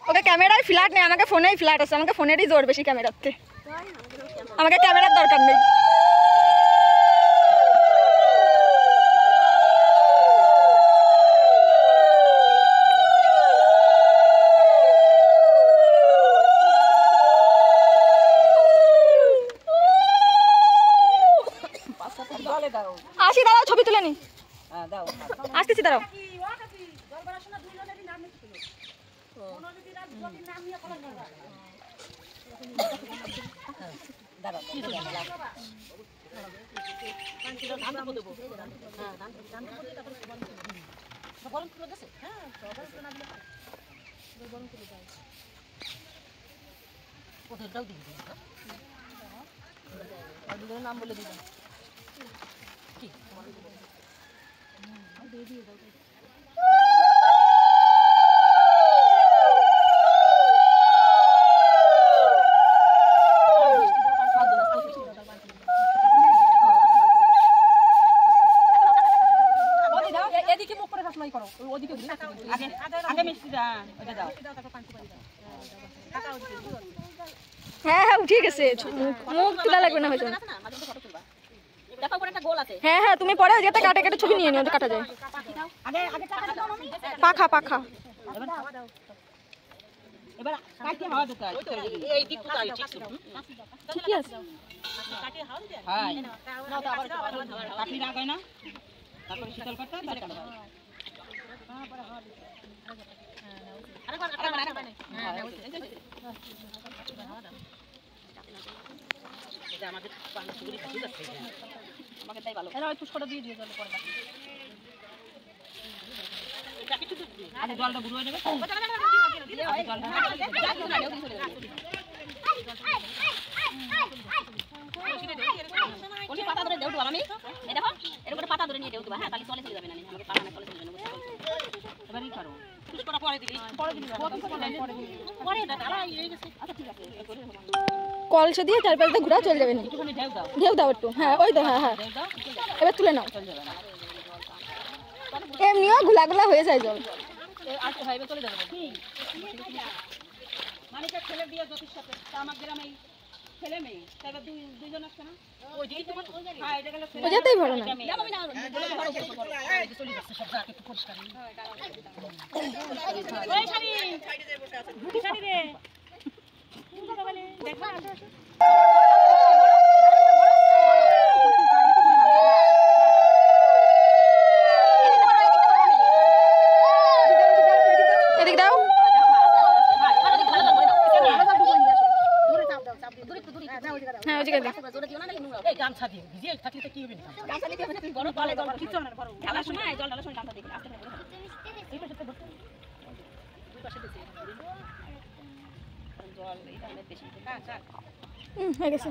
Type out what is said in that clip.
ওকে ক্যামেরায় ফ্ল্যাট নেই, আমাকে ফোনেই ফ্ল্যাট আছে, আমাকে ফোনেরই জোর বেশি ক্যামেরাতে, আমাকে ক্যামেরার দরকার নেই। আসি, দাঁড়াও ছবি তুলে নি, আসতেছি দাঁড়াও। নাম বলে দিলাম এদিকে মুখ করে সবসময় করো, ওদিকে আগে আগে মিষ্টি দাও, ওটা দাও। হ্যাঁ হ্যাঁ উঠে গেছে, মুখ তোলা লাগবে না হয়তো। দেখো পরে একটা গোল আছে। হ্যাঁ হ্যাঁ তুমি পরে যেতে কাটে কাটে ছবি নিয়ে নিও, কাটা যায়। আগে আগে কাটা দাও মামি, পাখা পাখা এবার হাওয়া দাও, এবার কাটে হাওয়া দাও। এই দিক কোথায় ঠিক ঠিক আছে, কাটে হাওয়া দাও। হ্যাঁ নাও তো আবার কাটলি রাখ হয় না, তারপরে শীতল করতে তাহলে কাটবে। হ্যাঁ পরে হাওয়া দিতে আরেকবার আরেকবার হ্যাঁ হাওয়া দাও। এটা আমাদের পানিগুলি ঠিক আছে, আমাকে তাই ভালো। এরা ওই পুষ্কটা দিয়ে দিয়ে জল পড়ে বাকি এটা কিছু আগে জলটা বুড়ো হয়ে যাবে, পাতা ধরে দেউ আমি এই দেখো এরকম পাতা ধরে নিয়ে দেউ দিবা। হ্যাঁ তাহলে চলে চলে যাবে না, আমাকে পাতা না চলে চলে যাবে। এবার কি করো, পুষ্কটা পরে দিবি, পরে দিবি পরে দাদা এই গেছে। আচ্ছা ঠিক আছে, কলসে দিয়ে চারপাশ দিয়ে ঘোরা চলে যাবে না, একটুখানি ঢেউ দাও, ঢেউ দাও একটু। হ্যাঁ ওই তো, হ্যাঁ হ্যাঁ এবার তুলে নাও, এমনিও ঘোলা ঘোলা হয়ে যায় জল। আচ্ছা ভাই এবার চলে যাবে মানিকা ছেলে দিয়ে জ্যোতির সাথে আমার গ্রামে ছেলে মেয়ে, তারপর দুইজন আসছে না ওই দিকে তোমার। হ্যাঁ এটা গেল ছেলে, ওইটাই ভালো না যাবো না এই চলে যাচ্ছে সব জায়গা একটু পরিষ্কার। ওই শাড়ি সাইডে যে বসে আছে বুটি শাড়ি রে দেখো আসো আসো। এদিক দাও, হ্যাঁ ওদিকে দাও। এই গামছা দিয়ে ভিজে থাকলে তো কি হবে না, গামছা দিতে হবে না, তুমি বড় পালে জল কিছু না, বড় ঢালার সময় জল ঢালার সময় গামছা দিতে আস্তে করে এই পাশে ধরতে দুই পাশে দিতে জল এইটা অনেক বেশি। হ্যাঁ হয়ে গেছে।